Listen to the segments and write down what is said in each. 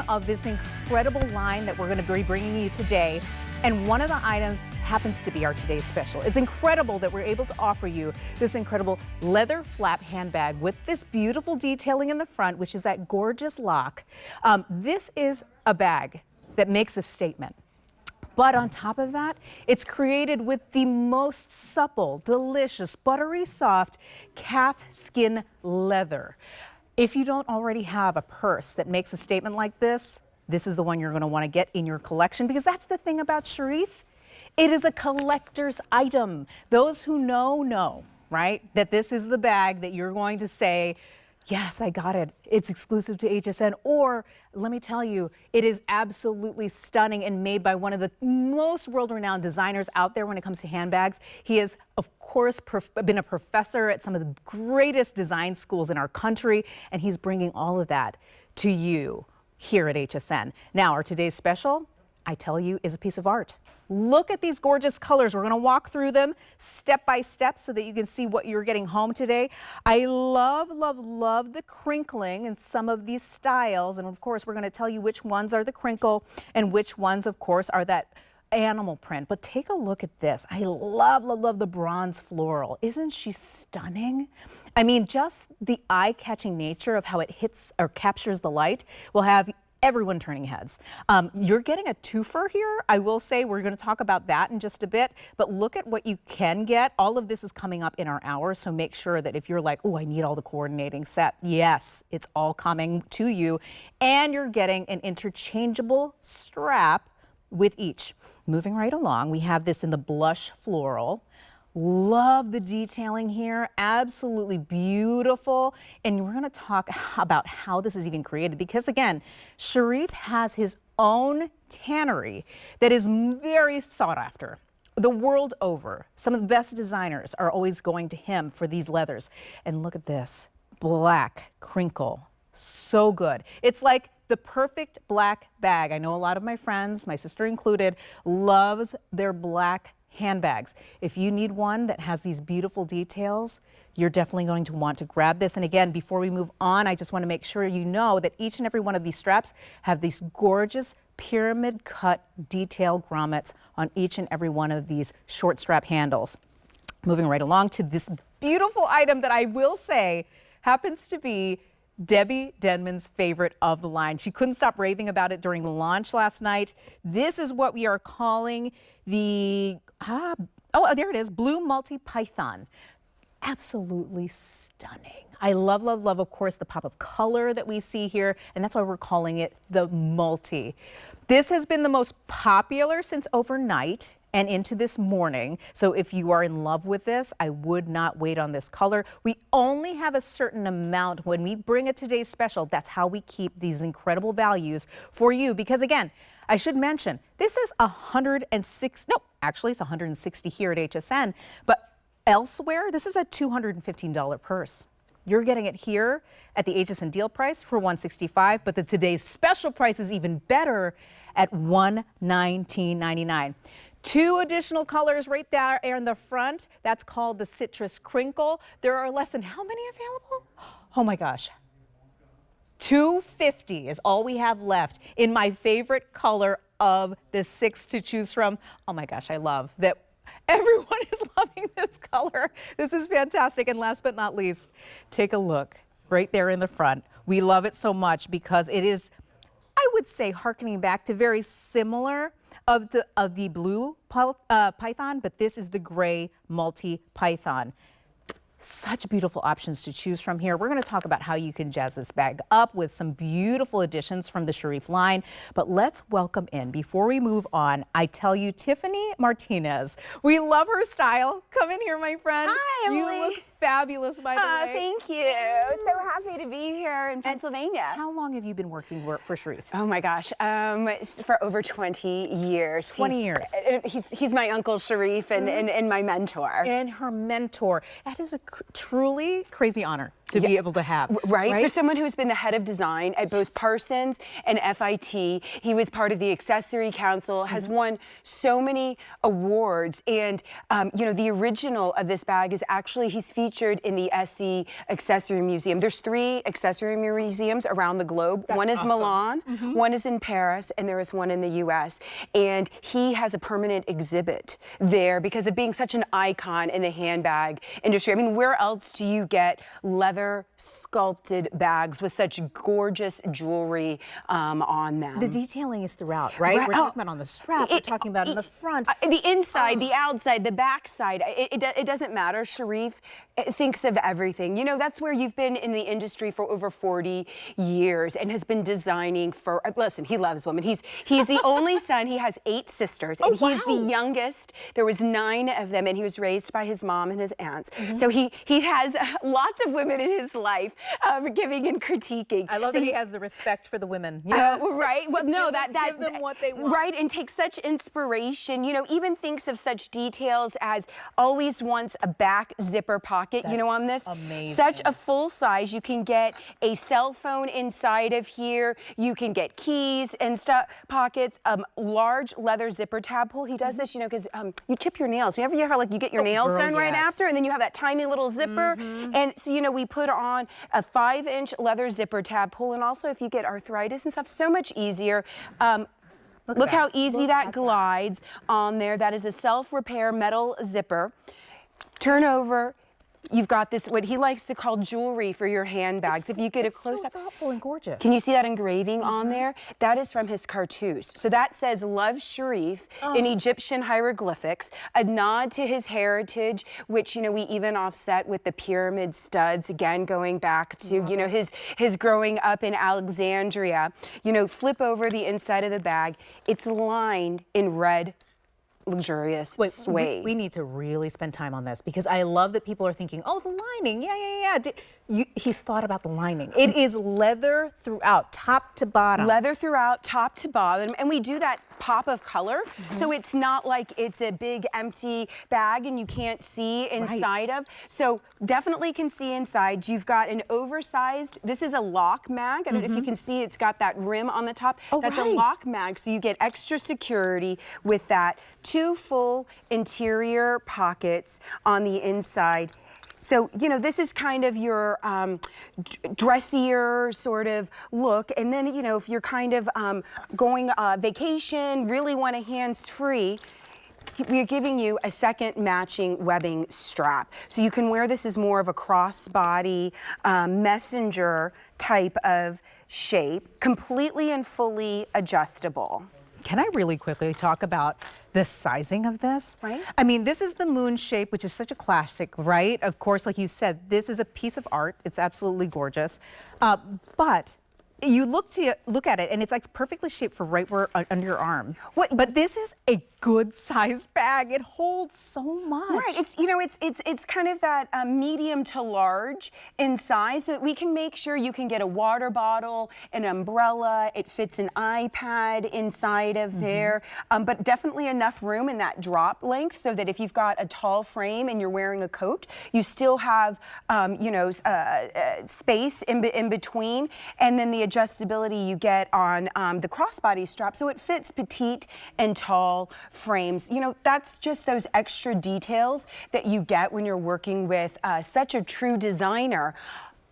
of this incredible line that we're going to be bringing you today. And one of the items happens to be our today's special. It's incredible that we're able to offer you this incredible leather flap handbag with this beautiful detailing in the front, which is that gorgeous lock. This is a bag that makes a statement. But on top of that, it's created with the most supple, delicious, buttery soft calf skin leather. If you don't already have a purse that makes a statement like this is the one you're going to want to get in your collection, because that's the thing about Sharif. It is a collector's item. Those who know, right, that this is the bag that you're going to say, yes, I got it. It's exclusive to HSN. Or let me tell you, it is absolutely stunning and made by one of the most world-renowned designers out there when it comes to handbags. He has, of course, been a professor at some of the greatest design schools in our country, and he's bringing all of that to you here at HSN. Now, our today's special, I tell you, is a piece of art. Look at these gorgeous colors. We're going to walk through them step by step so that you can see what you're getting home today. I love the crinkling in some of these styles. And of course, we're going to tell you which ones are the crinkle and which ones, of course, are that animal print. But take a look at this. I love the bronze floral. Isn't she stunning? I mean, just the eye-catching nature of how it hits or captures the light will have everyone turning heads. You're getting a twofer here. I will say we're going to talk about that in just a bit, but look at what you can get. All of this is coming up in our hours, so make sure that if you're like, oh, I need all the coordinating set, yes, it's all coming to you. And you're getting an interchangeable strap with each. Moving right along, we have this in the blush floral. Love the detailing here, absolutely beautiful. And we're gonna talk about how this is even created, because again, Sharif has his own tannery that is very sought after the world over. Some of the best designers are always going to him for these leathers. And look at this, black crinkle, so good. It's like the perfect black bag. I know a lot of my friends, my sister included, loves their black handbags. If you need one that has these beautiful details, you're definitely going to want to grab this. And again, before we move on, I just want to make sure you know that each and every one of these straps have these gorgeous pyramid cut detail grommets on each and every one of these short strap handles. Moving right along to this beautiful item that I will say happens to be Debbie Denman's favorite of the line. She couldn't stop raving about it during the launch last night. This is what we are calling the, there it is, Blue Multi-Python. Absolutely stunning. I love, of course, the pop of color that we see here, and that's why we're calling it the multi. This has been the most popular since overnight and into this morning. So if you are in love with this, I would not wait on this color. We only have a certain amount when we bring a today's special. That's how we keep these incredible values for you. Because again, I should mention, this is 106, no, actually it's 160 here at HSN, but elsewhere, this is a $215 purse. You're getting it here at the HSN deal price for $165, but the today's special price is even better at $119.99. Two additional colors right there in the front. That's called the Citrus Crinkle. There are less than how many available? Oh my gosh. 250 is all we have left in my favorite color of the 6 to choose from. Oh my gosh, I love that. Everyone is loving this color. This is fantastic. And last but not least, take a look right there in the front. We love it so much because it is, I would say, hearkening back to very similar of the blue python, but this is the gray multi-python. Such beautiful options to choose from here. We're going to talk about how you can jazz this bag up with some beautiful additions from the Sharif line. But let's welcome in, before we move on, I tell you, Tiffany Martinez. We love her style. Come in here, my friend. Hi, Emily. You look fabulous, by the way. Thank you. So happy to be here in Pennsylvania. How long have you been working for Sharif? Oh my gosh, for over 20 years. 20 years. He's my uncle Sharif and my mentor. And her mentor. That is a truly crazy honor to be able to have. Right? For someone who has been the head of design at both Parsons and FIT. He was part of the Accessory Council, has won so many awards. And, you know, the original of this bag is actually, he's featured featured in the SE Accessory Museum. There's 3 accessory museums around the globe. That's one is awesome. Milan, one is in Paris, and there is one in the US. And he has a permanent exhibit there because of being such an icon in the handbag industry. I mean, where else do you get leather sculpted bags with such gorgeous jewelry on them? The detailing is throughout, right? We're talking about on the strap, we're talking about in the front. The inside, the outside, the backside. It doesn't matter. Sharif thinks of everything. You know, that's where you've been in the industry for over 40 years and has been designing for, listen, he loves women. He's the only son. He has 8 sisters, and he's the youngest. There was 9 of them, and he was raised by his mom and his aunts. So he has lots of women in his life giving and critiquing. I love that he has the respect for the women. Yes. Right. Well, no, give them what they want. Right, and takes such inspiration. You know, even thinks of such details as always wants a back zipper pocket. You know, on this, amazing. Such a full size. You can get a cell phone inside of here. You can get keys and stuff, pockets. Large leather zipper tab pull. He does this, you know, because you chip your nails. You ever hear how like you get your nails done right after, and then you have that tiny little zipper. And so, you know, we put on a 5-inch leather zipper tab pull, and also if you get arthritis and stuff, so much easier. Look how easy that glides on there. That is a self-repair metal zipper. Turn over. You've got this, what he likes to call jewelry for your handbags. If you get a close-up. So thoughtful and gorgeous. Can you see that engraving on there? That is from his cartouche. So that says, Love Sharif in Egyptian hieroglyphics, a nod to his heritage, which, you know, we even offset with the pyramid studs, again, going back to, you know, his growing up in Alexandria. You know, flip over the inside of the bag. It's lined in red, luxurious suede. We need to really spend time on this because I love that people are thinking, oh, the lining, yeah. He's thought about the lining. It is leather throughout, top to bottom. Leather throughout, top to bottom, and we do that pop of color, so it's not like it's a big empty bag and you can't see inside of. So definitely can see inside. You've got an oversized, this is a lock mag. I don't know if you can see, it's got that rim on the top. That's a lock mag, so you get extra security with that. 2 full interior pockets on the inside. So, you know, this is kind of your dressier sort of look. And then, you know, if you're kind of going vacation, really want a hands-free, we're giving you a second matching webbing strap. So you can wear this as more of a crossbody messenger type of shape, completely and fully adjustable. Can I really quickly talk about the sizing of this? Right. I mean, this is the moon shape, which is such a classic, right? Of course, like you said, this is a piece of art. It's absolutely gorgeous. But you look at it, and it's like perfectly shaped for right where under your arm. But this is a good sized bag. It holds so much. Right. It's, you know, it's kind of that medium to large in size, so that we can make sure you can get a water bottle, an umbrella. It fits an iPad inside of there, but definitely enough room in that drop length so that if you've got a tall frame and you're wearing a coat, you still have, you know, space in between, and then the adjustability you get on the crossbody strap, so it fits petite and tall frames. You know, that's just those extra details that you get when you're working with such a true designer,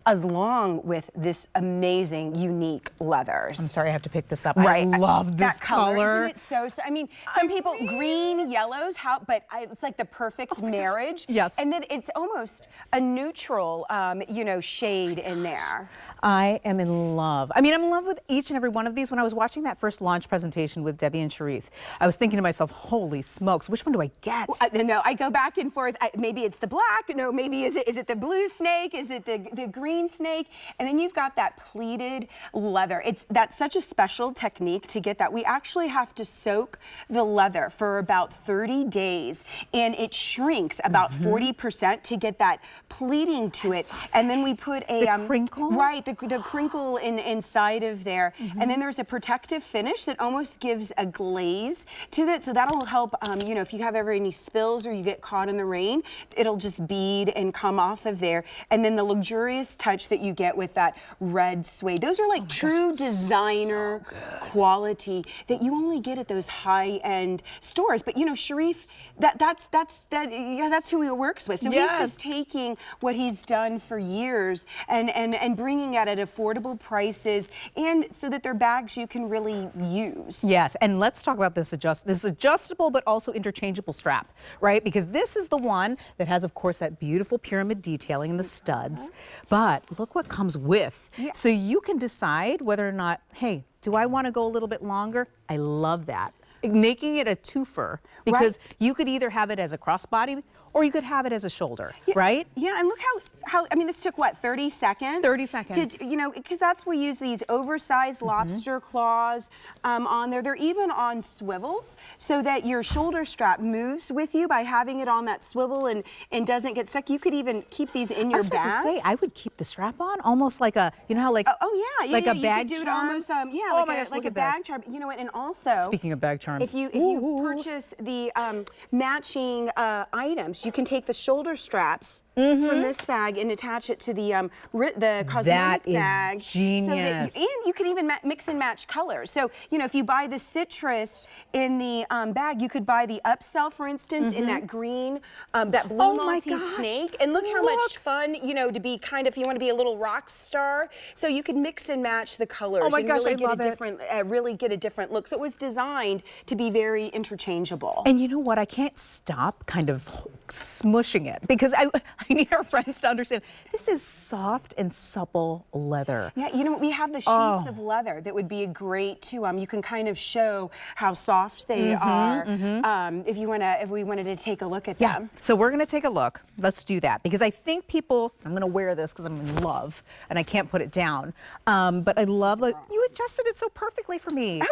along with this amazing, unique leathers. I'm sorry, I have to pick this up. Right. I love this that color. color. Isn't it so, I mean, some people, green, yellows, but it's like the perfect marriage. Yes. And then it's almost a neutral, you know, shade in there. I am in love. I mean, I'm in love with each and every one of these. When I was watching that first launch presentation with Debbie and Sharif, I was thinking to myself, holy smokes, which one do I get? No, I go back and forth. Maybe it's the black. No, maybe is it the blue snake? Is it the green snake? And then you've got that pleated leather. That's such a special technique to get that. We actually have to soak the leather for about 30 days, and it shrinks about 40% to get that pleating to it. And then we put a crinkle? Right, the crinkle inside of there. And then there's a protective finish that almost gives a glaze to it. So that'll help, you know, if you have ever any spills or you get caught in the rain, it'll just bead and come off of there. And then the luxurious touch that you get with that red suede. Those are like true designer quality that you only get at those high-end stores. But you know, Sharif, that's who he works with. So he's just taking what he's done for years and bringing it at affordable prices, and so that they're bags you can really use. Yes, and let's talk about this adjustable but also interchangeable strap, right? Because this is the one that has, of course, that beautiful pyramid detailing in the studs. But look what comes with. So you can decide whether or not, hey, do I want to go a little bit longer? I love that. Making it a twofer, because you could either have it as a crossbody or you could have it as a shoulder, right? Yeah, and look how I mean, this took what, 30 seconds? 30 seconds. You know, because that's we use these oversized lobster claws on there. They're even on swivels so that your shoulder strap moves with you by having it on that swivel and doesn't get stuck. You could even keep these in your bag. I was about to say, I would keep the strap on almost like a, you know how like, like a bag you could do charm? It almost, Oh my gosh, like a bag charm. You know what, and also, speaking of bag charms, if you purchase the matching items, you can take the shoulder straps from this bag and attach it to the cosmetic bag. That is genius. And you can even mix and match colors. So, you know, if you buy the citrus in the bag, you could buy the upsell, for instance, in that green, that blue Maltese snake. And look how much fun, you know, to be kind of, if you want to be a little rock star. So you could mix and match the colors. Oh my gosh, really I love it. Really get a different look. So it was designed to be very interchangeable. And you know what? I can't stop kind of smushing it because I need our friends to understand this is soft and supple leather. Yeah, you know, we have the sheets of leather that would be great to you can kind of show how soft they are if we wanted to take a look at them. So we're gonna take a look. Let's do that because I think people, I'm gonna wear this because I'm in love and I can't put it down. But I love, like, you adjusted it so perfectly for me.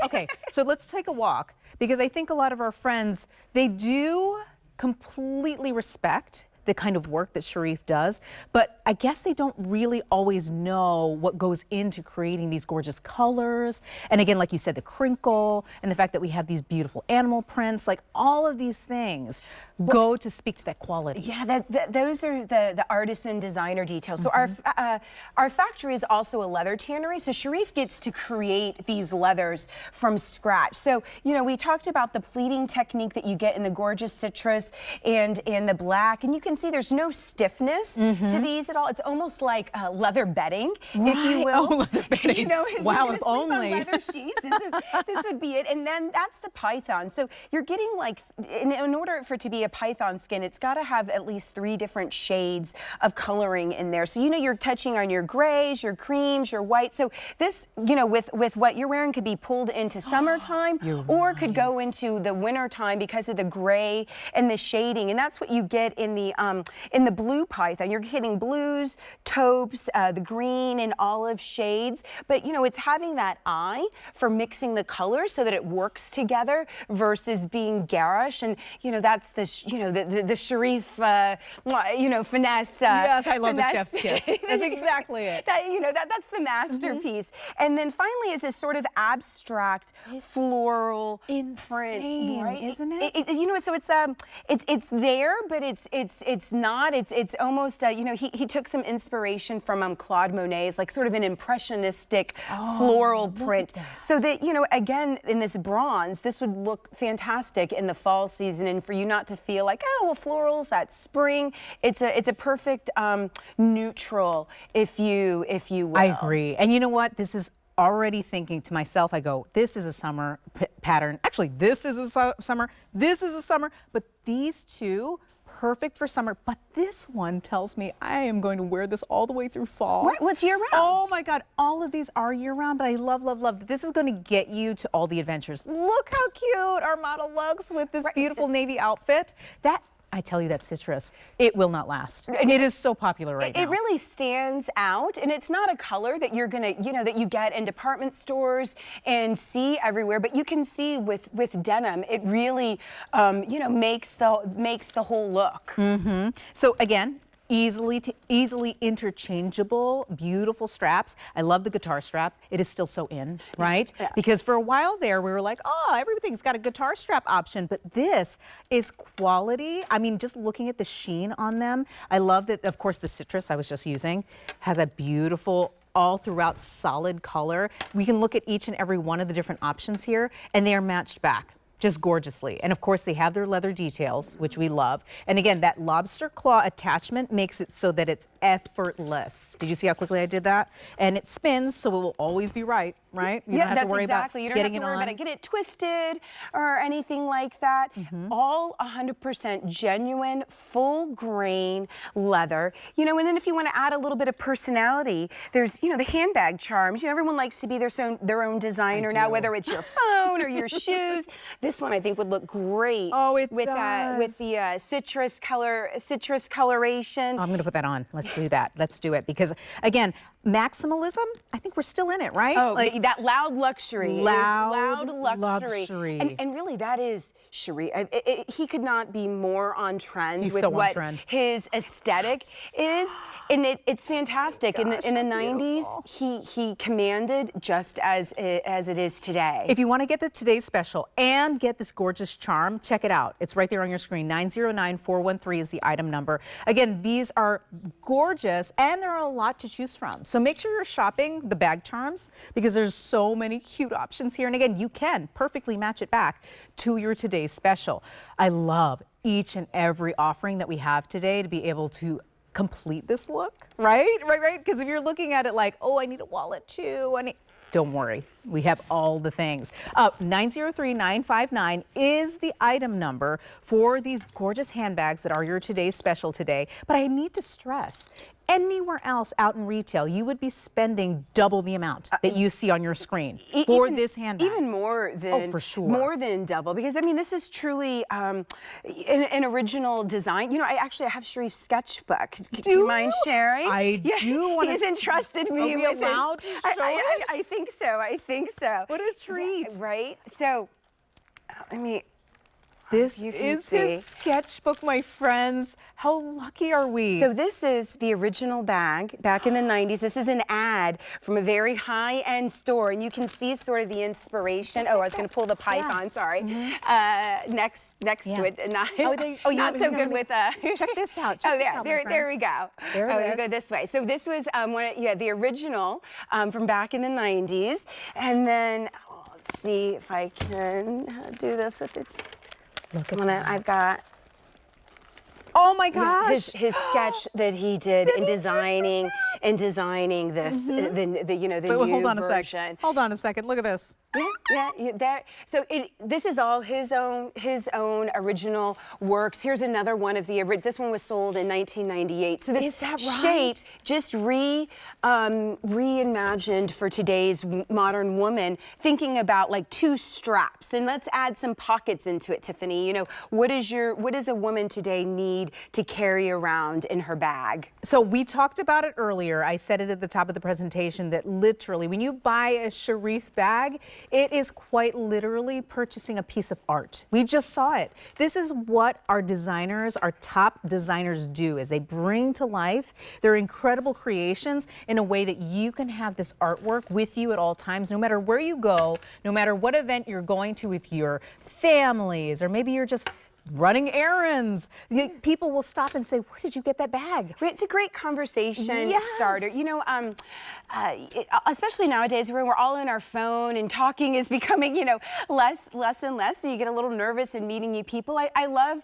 Okay, so let's take a walk because I think a lot of our friends, they do completely respect the kind of work that Sharif does, but I guess they don't really always know what goes into creating these gorgeous colors. And again, like you said, the crinkle and the fact that we have these beautiful animal prints, like all of these things go to speak to that quality. Yeah, those are the artisan designer details. So our factory is also a leather tannery. So Sharif gets to create these leathers from scratch. So, you know, we talked about the pleating technique that you get in the gorgeous citrus and in the black, and you can see there's no stiffness to these at all. It's almost like leather bedding, if you will. Oh, leather bedding. You know, wow, if On only. leather sheets, this would be it. And then that's the python. So you're getting like, in order for it to be a python skin, it's got to have at least 3 different shades of coloring in there. So, you know, you're touching on your grays, your creams, your whites. So this, you know, with what you're wearing could be pulled into summertime or could go into the winter time because of the gray and the shading. And that's what you get in the blue python. You're getting blues, taupes, the green and olive shades. But, you know, it's having that eye for mixing the colors so that it works together versus being garish. And, you know, that's the Sharif, you know, finesse. Yes, I love the chef's kiss. That's exactly it. That's the masterpiece. And then finally is this sort of abstract floral print, right? Isn't it? You know, so it's there, but it's not. It's almost, you know, he took some inspiration from Claude Monet's, like sort of an impressionistic floral print. So that, you know, again, in this bronze, this would look fantastic in the fall season, and for you not to feel like, oh, well, florals, that's spring. It's a perfect neutral, if you will. I agree. And you know what? This is already thinking to myself, I go, this is a summer pattern. Actually, this is a summer. This is a summer. But these two, perfect for summer. But this one tells me I am going to wear this all the way through fall. Right, what's year round? Oh my God, all of these are year round, but I love that this is going to get you to all the adventures. Look how cute our model looks with this beautiful navy outfit. That, I tell you, that citrus, it will not last. It is so popular right now. It really stands out, and it's not a color that you're gonna, you know, that you get in department stores and see everywhere. But you can see with denim, it really, you know, makes the whole look. So again, easily interchangeable, beautiful straps. I love the guitar strap. It is still so in, right? Yeah. Because for a while there, we were like, oh, everything's got a guitar strap option, but this is quality. I mean, just looking at the sheen on them, I love that, of course, the citrus I was just using has a beautiful all throughout solid color. We can look at each and every one of the different options here, and they are matched back just gorgeously. And of course, they have their leather details, which we love. And again, that lobster claw attachment makes it so that it's effortless. Did you see how quickly I did that? And it spins, so it will always be right? You don't have to worry about getting it on. You don't have to worry about it, get it twisted or anything like that. All 100% genuine, full grain leather. You know, and then if you want to add a little bit of personality, there's, you know, the handbag charms. You know, everyone likes to be their own designer now, whether it's your phone or your shoes. This one I think would look great. Oh, it with does. With the citrus coloration. Oh, I'm going to put that on. Let's do that. Let's do it because again, maximalism. I think we're still in it, right? Oh, like that loud luxury. Loud luxury. And really, that is Sharif. He could not be more on trend He's with so what on trend. His aesthetic is, and it's fantastic. Gosh, in the 90s, he commanded just as it is today. If you want to get the today's special and get this gorgeous charm, check it out. It's right there on your screen. 909413 is the item number. Again, these are gorgeous, and there are a lot to choose from. So make sure you're shopping the bag charms because there's so many cute options here. And again, you can perfectly match it back to your today's special. I love each and every offering that we have today to be able to complete this look, right? Because if you're looking at it like, oh, I need a wallet too, don't worry, we have all the things. 903959 is the item number for these gorgeous handbags that are your today's special today. But I need to stress, anywhere else out in retail, you would be spending double the amount that you see on your screen for this handbag. Even more than, for sure. More than double, because I mean, this is truly an original design. You know, I have Sharif's sketchbook. Do you mind sharing? I do want to. He's entrusted me with this. Allowed to show it? I think so. I think so. What a treat. Right? So, I mean, this is his sketchbook, my friends. How lucky are we? So this is the original bag back in the 90s. This is an ad from a very high-end store, and you can see sort of the inspiration. Oh, I was going to pull the python, sorry. Next to it. Not so good with check this out. There we go. There you go this way. So this was the original from back in the 90s. And then, let's see if I can do this with it. Look at that. I've got. Oh my gosh! His sketch that he did in designing this, the new hold on version. a second. Hold on a second. Look at this. This is all his own original works. Here's another one of this one was sold in 1998. So this is that right? shape just reimagined for today's modern woman, thinking about like two straps. And let's add some pockets into it, Tiffany. You know, what does a woman today need to carry around in her bag? So we talked about it earlier. I said it at the top of the presentation that literally when you buy a Sharif bag, it is quite literally purchasing a piece of art. We just saw it. This is what our designers, our top designers do, is they bring to life their incredible creations in a way that you can have this artwork with you at all times, no matter where you go, no matter what event you're going to with your families, or maybe you're just running errands. People will stop and say, where did you get that bag? It's a great conversation starter. You know, especially nowadays where we're all in our phone and talking is becoming, less and less. So you get a little nervous in meeting new people. I love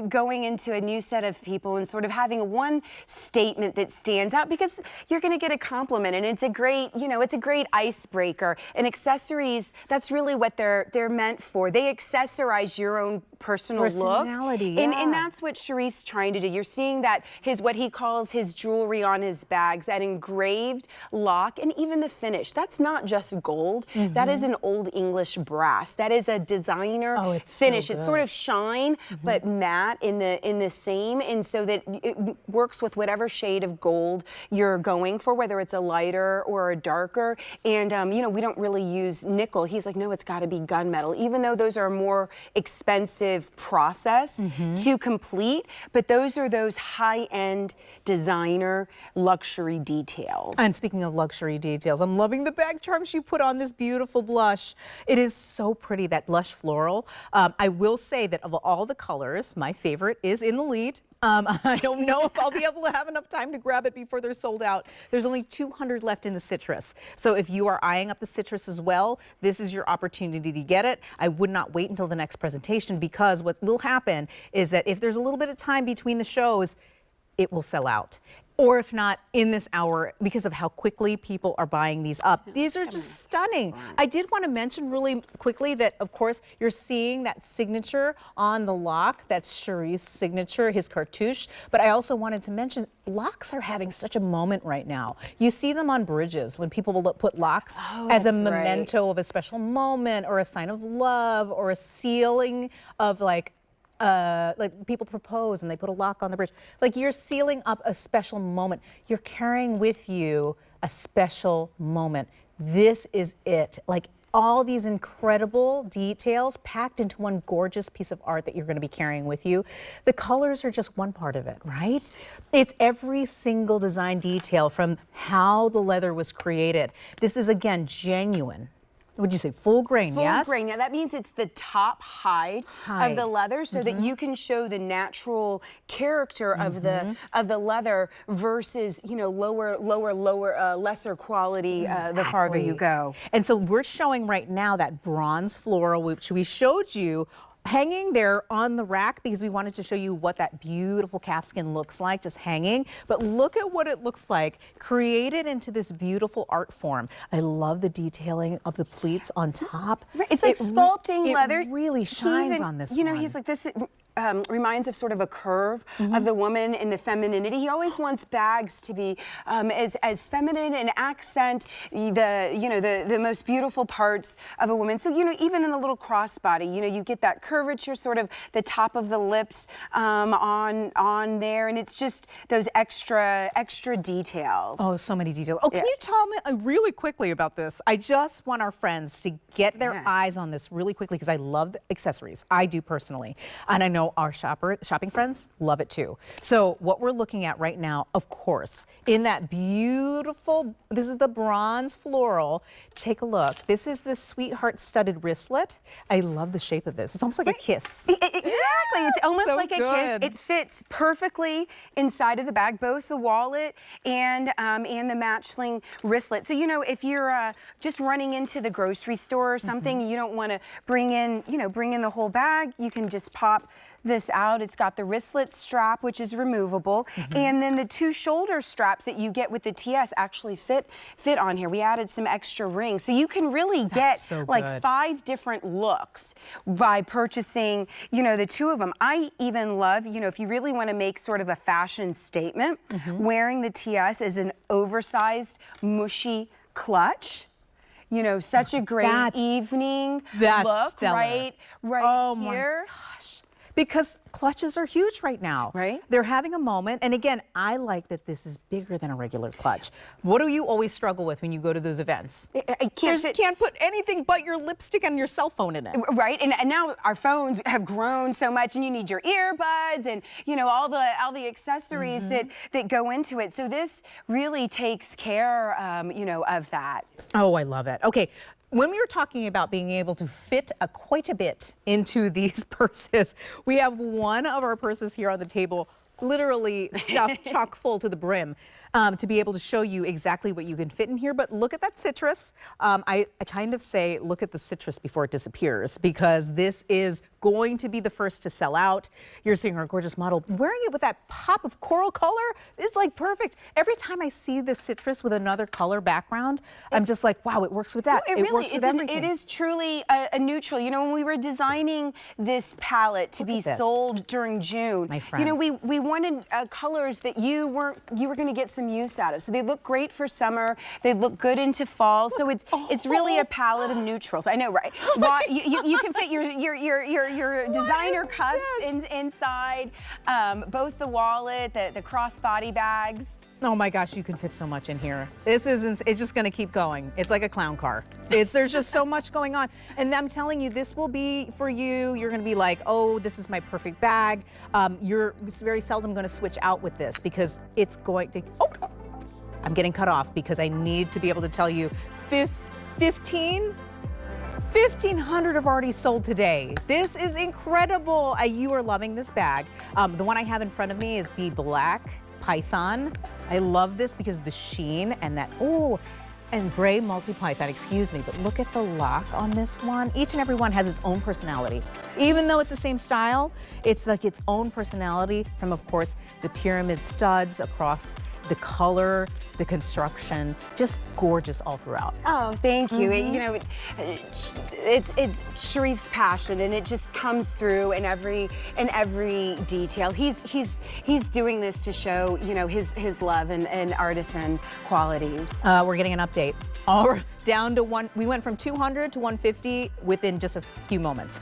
going into a new set of people and sort of having one statement that stands out because you're going to get a compliment, and it's a great, it's a great icebreaker. And accessories, that's really what they're meant for. They accessorize your own personality, look. And that's what Sharif's trying to do. You're seeing that what he calls his jewelry on his bags, that engraved lock, and even the finish. That's not just gold. That is an old English brass. That is a designer finish. It's sort of shine, but matte in the same, and so that it works with whatever shade of gold you're going for, whether it's a lighter or a darker. And we don't really use nickel. He's like, no, it's got to be gunmetal, even though those are more expensive expensive process to complete, but those are those high-end designer luxury details. And speaking of luxury details, I'm loving the bag charms you put on this beautiful blush. It is so pretty, that blush floral. I will say that of all the colors, my favorite is in the lead. I don't know if I'll be able to have enough time to grab it before they're sold out. There's only 200 left in the citrus. So if you are eyeing up the citrus as well, this is your opportunity to get it. I would not wait until the next presentation, because what will happen is that if there's a little bit of time between the shows, it will sell out. Or if not, in this hour, because of how quickly people are buying these up. These are just stunning. I did want to mention really quickly that, of course, you're seeing that signature on the lock. That's Sharif's signature, his cartouche. But I also wanted to mention, locks are having such a moment right now. You see them on bridges when people will put locks as a memento of a special moment, or a sign of love, or a sealing of like people propose and they put a lock on the bridge. Like, you're sealing up a special moment. You're carrying with you a special moment. This is it. Like, all these incredible details packed into one gorgeous piece of art that you're going to be carrying with you. The colors are just one part of it, right? It's every single design detail from how the leather was created. This is, again, genuine. Would you say full grain? Yes? Full grain. Now that means it's the top hide of the leather, so that you can show the natural character of the leather versus, you know, lesser quality the farther you go. And so we're showing right now that bronze floral, which we showed you hanging there on the rack, because we wanted to show you what that beautiful calfskin looks like just hanging. But look at what it looks like created into this beautiful art form. I love the detailing of the pleats on top. Right. It's like sculpting leather. It really shines on this one. You know, he's like this. Reminds of sort of a curve of the woman in the femininity. He always wants bags to be as feminine and accent the most beautiful parts of a woman. So, you know, even in the little crossbody, you know, you get that curvature, sort of the top of the lips on there, and it's just those extra details. Oh, so many details. Oh, can you tell me really quickly about this? I just want our friends to get their eyes on this really quickly, because I love the accessories. I do personally, and I know our shopping friends love it too. So what we're looking at right now, of course, in that beautiful, this is the bronze floral. Take a look. This is the sweetheart studded wristlet. I love the shape of this. It's almost like a kiss. Exactly. It's almost So like a good. kiss. It fits perfectly inside of the bag, both the wallet and the matching wristlet. So, you know, if you're just running into the grocery store or something, you don't want to bring in the whole bag, you can just pop this out. It's got the wristlet strap, which is removable, and then the two shoulder straps that you get with the TS actually fit on here. We added some extra rings, so you can really get like 5 different looks by purchasing, you know, the 2 of them. I even love, you know, if you really want to make sort of a fashion statement, wearing the TS as an oversized, mushy clutch. You know, such a great evening look, stellar. right Oh here. My gosh. Because clutches are huge right now. Right. They're having a moment. And again, I like that this is bigger than a regular clutch. What do you always struggle with when you go to those events? I can't put anything but your lipstick and your cell phone in it. Right, and now our phones have grown so much, and you need your earbuds and, you know, all the accessories that go into it. So this really takes care, you know, of that. Oh, I love it. Okay. When we were talking about being able to fit quite a bit into these purses, we have one of our purses here on the table literally stuffed chock full to the brim to be able to show you exactly what you can fit in here. But look at that citrus. I kind of say look at the citrus before it disappears, because this is going to be the first to sell out. You're seeing our gorgeous model wearing it with that pop of coral color. It's like perfect. Every time I see this citrus with another color background, I'm just like, wow, it works with that. No, it works with everything. It is truly a neutral. You know, when we were designing this palette to be sold during June, my friends, you know, we wanted colors that you were going to get some use out of. So they look great for summer. They look good into fall. So it's really a palette of neutrals. I know, right? You can fit your designer cups inside, both the wallet, the crossbody bags. Oh my gosh, you can fit so much in here. This isn't, it's just gonna keep going. It's like a clown car. There's just so much going on. And I'm telling you, this will be for you. You're gonna be like, oh, this is my perfect bag. You're very seldom gonna switch out with this because it's going to, oh, I'm getting cut off because I need to be able to tell you 1,500 have already sold today. This is incredible. You are loving this bag. The one I have in front of me is the black python. I love this because of the sheen and that, oh, and gray multi-python, excuse me, but look at the lock on this one. Each and every one has its own personality. Even though it's the same style, it's like its own personality from, of course, the pyramid studs across the color, the construction, just gorgeous all throughout. Oh, thank you. You know, it's Sharif's passion, and it just comes through in every detail. He's doing this to show, you know, his love and artisan qualities. We're getting an update. All down to one. We went from 200 to 150 within just a few moments.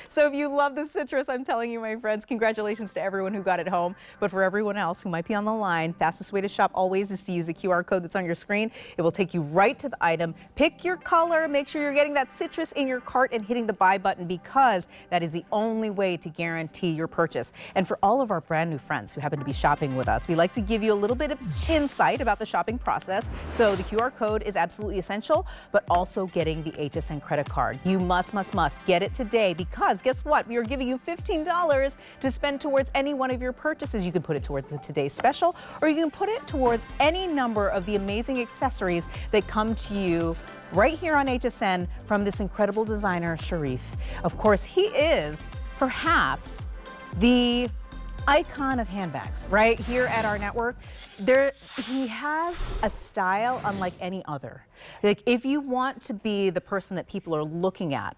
So if you love the citrus, I'm telling you, my friends, congratulations to everyone who got it home. But for everyone else who might be on the line, fastest way to shop always is to use the QR code that's on your screen. It will take you right to the item. Pick your color, make sure you're getting that citrus in your cart and hitting the buy button, because that is the only way to guarantee your purchase. And for all of our brand new friends who happen to be shopping with us, we like to give you a little bit of insight about the shopping process. So the QR code is absolutely essential, but also getting the HSN credit card. You must get it today, because guess what? We are giving you $15 to spend towards any one of your purchases. You can put it towards the Today's Special, or you can put it towards any number of the amazing accessories that come to you right here on HSN from this incredible designer, Sharif. Of course, he is perhaps the icon of handbags right here at our network. He has a style unlike any other. Like, if you want to be the person that people are looking at